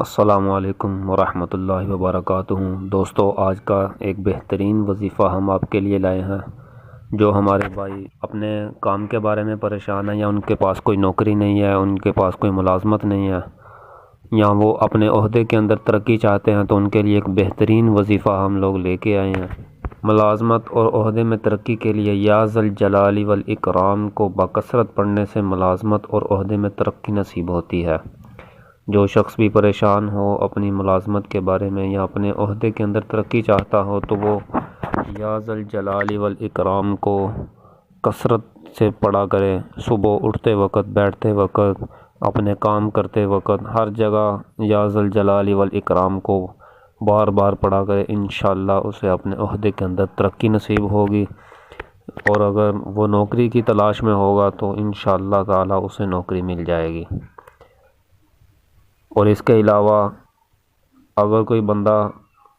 السلام علیکم ورحمۃ اللہ وبرکاتہ۔ دوستو، آج کا ایک بہترین وظیفہ ہم آپ کے لیے لائے ہیں۔ جو ہمارے بھائی اپنے کام کے بارے میں پریشان ہیں، یا ان کے پاس کوئی نوکری نہیں ہے، ان کے پاس کوئی ملازمت نہیں ہے، یا وہ اپنے عہدے کے اندر ترقی چاہتے ہیں، تو ان کے لیے ایک بہترین وظیفہ ہم لوگ لے کے آئے ہیں۔ ملازمت اور عہدے میں ترقی کے لیے یا ذا الجلال والاکرام کو بکثرت پڑھنے سے ملازمت اور عہدے میں ترقی نصیب ہوتی ہے۔ جو شخص بھی پریشان ہو اپنی ملازمت کے بارے میں یا اپنے عہدے کے اندر ترقی چاہتا ہو، تو وہ یا ذا الجلال والاکرام کو کثرت سے پڑھا کرے۔ صبح اٹھتے وقت، بیٹھتے وقت، اپنے کام کرتے وقت، ہر جگہ یا ذا الجلال والاکرام کو بار بار پڑھا کرے۔ انشاءاللہ اسے اپنے عہدے کے اندر ترقی نصیب ہوگی، اور اگر وہ نوکری کی تلاش میں ہوگا تو انشاءاللہ تعالی اسے نوکری مل جائے گی۔ اور اس کے علاوہ اگر کوئی بندہ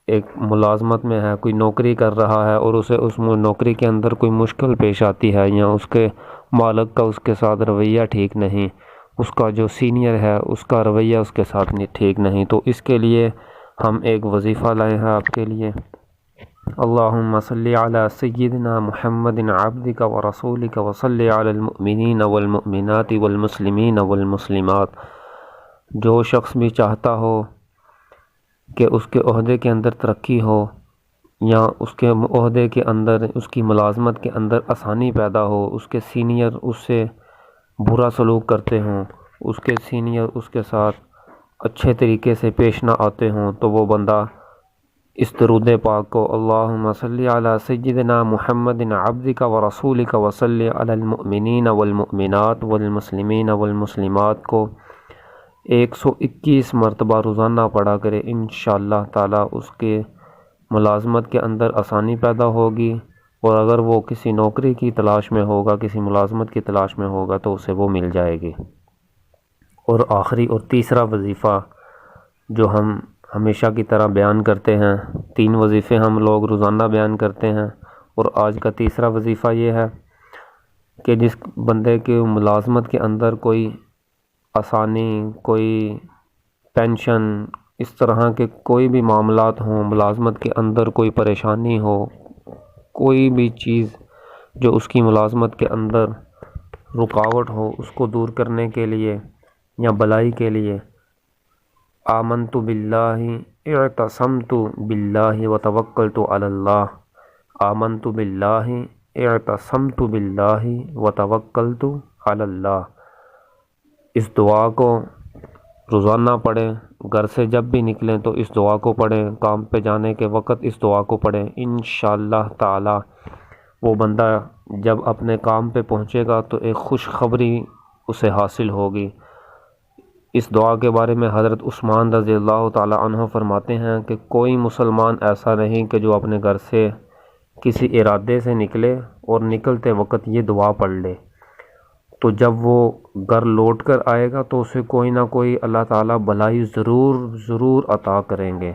ایک ملازمت میں ہے، کوئی نوکری کر رہا ہے، اور اسے اس نوکری کے اندر کوئی مشکل پیش آتی ہے، یا اس کے مالک کا اس کے ساتھ رویہ ٹھیک نہیں، اس کا جو سینئر ہے اس کا رویہ اس کے ساتھ ٹھیک نہیں، تو اس کے لیے ہم ایک وظیفہ لائے ہیں آپ کے لیے۔ اللہم صلی علی سیدنا محمد عبدک ورسولک وصلی علی المؤمنین والمؤمنات والمسلمین والمسلمات۔ جو شخص بھی چاہتا ہو کہ اس کے عہدے کے اندر ترقی ہو، یا اس کے عہدے کے اندر، اس کی ملازمت کے اندر آسانی پیدا ہو، اس کے سینئر اس سے برا سلوک کرتے ہوں، اس کے سینئر اس کے ساتھ اچھے طریقے سے پیش نہ آتے ہوں، تو وہ بندہ اس درود پاک کو اللہم صلی علی سیدنا محمد عبدک ورسولک وصلی علی المؤمنین والمؤمنات والمسلمین والمسلمات کو 121 مرتبہ روزانہ پڑھا کرے۔ انشاءاللہ تعالی اس کے ملازمت کے اندر آسانی پیدا ہوگی، اور اگر وہ کسی نوکری کی تلاش میں ہوگا، کسی ملازمت کی تلاش میں ہوگا، تو اسے وہ مل جائے گی۔ اور آخری اور تیسرا وظیفہ جو ہم ہمیشہ کی طرح بیان کرتے ہیں، 3 وظیفے ہم لوگ روزانہ بیان کرتے ہیں، اور آج کا تیسرا وظیفہ یہ ہے کہ جس بندے کے ملازمت کے اندر کوئی آسانی، کوئی پینشن، اس طرح کے کوئی بھی معاملات ہوں، ملازمت کے اندر کوئی پریشانی ہو، کوئی بھی چیز جو اس کی ملازمت کے اندر رکاوٹ ہو، اس کو دور کرنے کے لیے یا بلائی کے لیے آمنت باللہ اعتصمت باللہ وتوکلت علی اللہ، آمنت باللہ اعتصمت باللہ وتوکلت علی اللہ۔ اس دعا کو روزانہ پڑھیں، گھر سے جب بھی نکلیں تو اس دعا کو پڑھیں، کام پہ جانے کے وقت اس دعا کو پڑھیں۔ انشاءاللہ تعالی وہ بندہ جب اپنے کام پہ پہنچے گا تو ایک خوشخبری اسے حاصل ہوگی۔ اس دعا کے بارے میں حضرت عثمان رضی اللہ تعالی عنہ فرماتے ہیں کہ کوئی مسلمان ایسا نہیں کہ جو اپنے گھر سے کسی ارادے سے نکلے اور نکلتے وقت یہ دعا پڑھ لے، تو جب وہ گھر لوٹ کر آئے گا تو اسے کوئی نہ کوئی اللہ تعالیٰ بھلائی ضرور عطا کریں گے۔